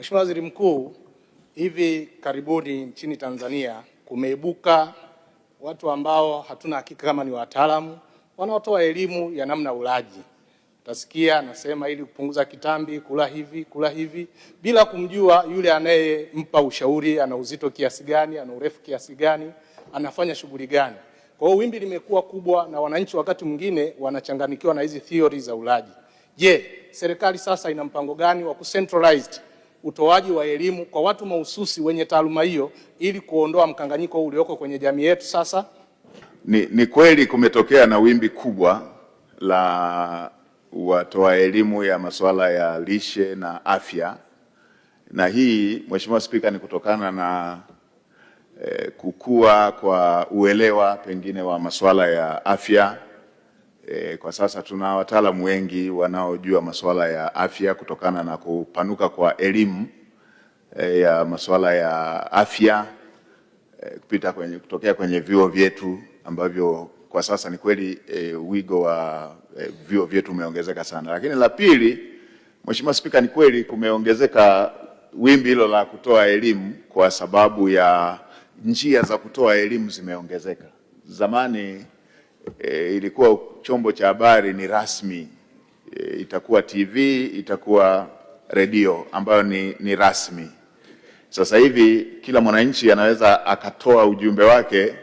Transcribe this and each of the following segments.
Mheshimiwa Waziri Mkuu, hivi karibuni nchini Tanzania kumeibuka watu ambao hatuna hakika kama ni wataalamu wanaotoa elimu ya namna ulaji. Utasikia nasema ili kupunguza kitambi kula hivi bila kumjua yule anayempa ushauri ana uzito kiasi gani, ana urefu kiasi gani, anafanya shughuli gani. Kwa hiyo wimbi limekuwa kubwa na wananchi wakati mwingine wanachanganyikiwa na hizi theory za ulaji. Je, serikali sasa ina mpango gani wa kucentralized utoaji wa elimu kwa watu mahususi wenye taaluma hiyo ili kuondoa mkanganyiko ulioko kwenye jamii yetu sasa? Ni kweli kumetokea na wimbi kubwa la watoa elimu ya masuala ya lishe na afya, na hii Mheshimiwa Spika ni kutokana na kukua kwa uelewa pengine wa masuala ya afya. Kwa sasa tuna wataalamu wengi wanaojua masuala ya afya kutokana na kupanuka kwa elimu ya masuala ya afya kutokea kwenye vyuo vyetu ambavyo kwa sasa ni kweli wigo wa vyuo vyetu umeongezeka sana. Lakini la pili, Mheshimiwa Spika, ni kweli kumeongezeka wimbi hilo la kutoa elimu kwa sababu ya njia za kutoa elimu zimeongezeka. Zamani ilikuwa chombo cha habari ni rasmi, itakuwa TV, itakuwa redio ambayo ni rasmi. Sasa hivi kila mwananchi anaweza akatoa ujumbe wake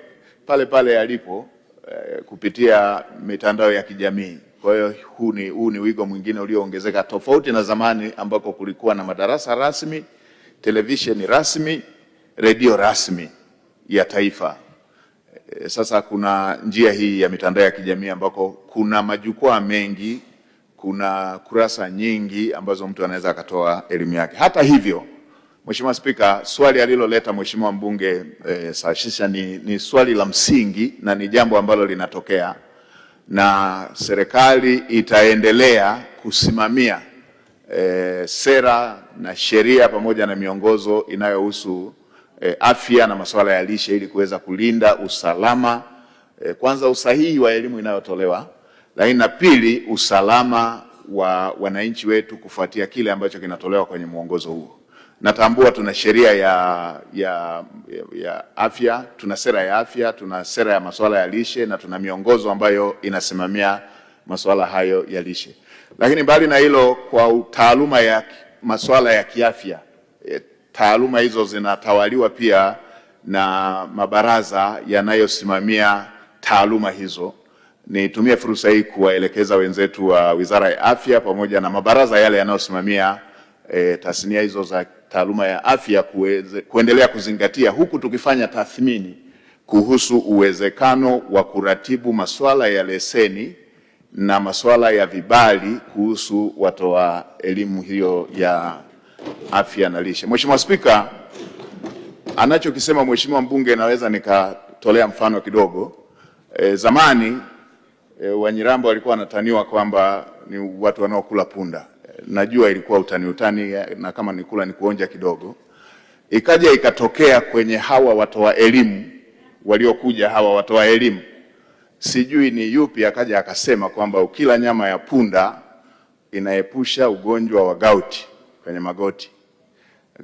pale pale alipo kupitia mitandao ya kijamii. Kwa hiyo huu ni wigo mwingine ulioongezeka tofauti na zamani ambako kulikuwa na madarasa rasmi, televisheni rasmi, redio rasmi ya taifa. Sasa kuna njia hii ya mitandao ya kijamii ambako kuna majukwaa mengi, kuna kurasa nyingi ambazo mtu anaweza akatoa elimu yake. Hata hivyo, Mheshimiwa Spika, swali aliloleta Mheshimiwa mbunge Saashisha ni swali la msingi na ni jambo ambalo linatokea, na serikali itaendelea kusimamia sera na sheria pamoja na miongozo inayohusu afya na masuala ya lishe ili kuweza kulinda usalama, kwanza usahihi wa elimu inayotolewa, lakini na pili usalama wa wananchi wetu kufuatia kile ambacho kinatolewa kwenye mwongozo huo. Natambua tuna sheria ya afya, tuna sera ya afya, tuna sera ya masuala ya lishe na tuna miongozo ambayo inasimamia masuala hayo ya lishe. Lakini mbali na hilo, kwa taaluma ya masuala ya kiafya, taaluma hizo zinatawaliwa pia na mabaraza yanayosimamia taaluma hizo. Nitumie fursa hii kuwaelekeza wenzetu wa Wizara ya Afya pamoja na mabaraza yale yanayosimamia tasnia hizo za taaluma ya afya kuendelea kuzingatia, huku tukifanya tathmini kuhusu uwezekano wa kuratibu masuala ya leseni na masuala ya vibali kuhusu watoa elimu hiyo ya afya na lishe. Mheshimiwa Spika, anachokisema Mheshimiwa mbunge naweza nikatolea mfano kidogo. Zamani Wanyirambo walikuwa wanataniwa kwamba ni watu wanaokula punda. Najua ilikuwa utani na kama nikula ni kuonja kidogo. Ikaja ikatokea kwenye hawa watoa elimu waliokuja, hawa watoa elimu sijui ni yupi, akaja akasema kwamba ukila nyama ya punda inaepusha ugonjwa wa gauti kwenye magoti.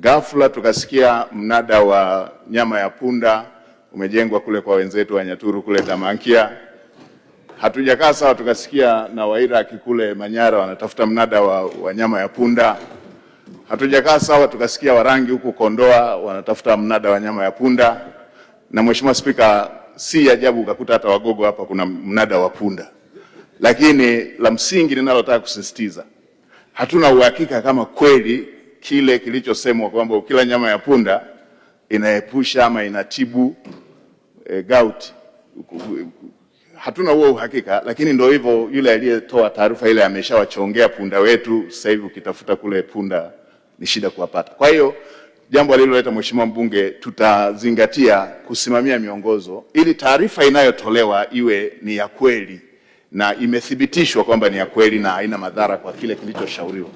Ghafla tukasikia mnada wa nyama ya punda umejengwa kule kwa wenzetu wa Nyaturu kule Tamankia. Hatujakaa sawa, tukasikia na Wairaki kule Manyara wanatafuta mnada wa nyama ya punda. Hatujakaa sawa, tukasikia Warangi huku Kondoa wanatafuta mnada wa nyama ya punda. Na Mheshimiwa Spika, si ajabu ukakuta hata Wagogo hapa kuna mnada wa punda. Lakini la msingi ninalotaka kusisitiza, hatuna uhakika kama kweli kile kilichosemwa kwamba ukila nyama ya punda inaepusha ama inatibu gout. Hatuna huo uhakika, lakini ndio hivyo, yule aliyetoa taarifa ile ameshawachongea punda wetu. Sasa hivi ukitafuta kule punda ni shida kuwapata. Kwa hiyo jambo aliloleta Mheshimiwa mbunge, tutazingatia kusimamia miongozo ili taarifa inayotolewa iwe ni ya kweli na imethibitishwa kwamba ni ya kweli na haina madhara kwa kile kilichoshauriwa.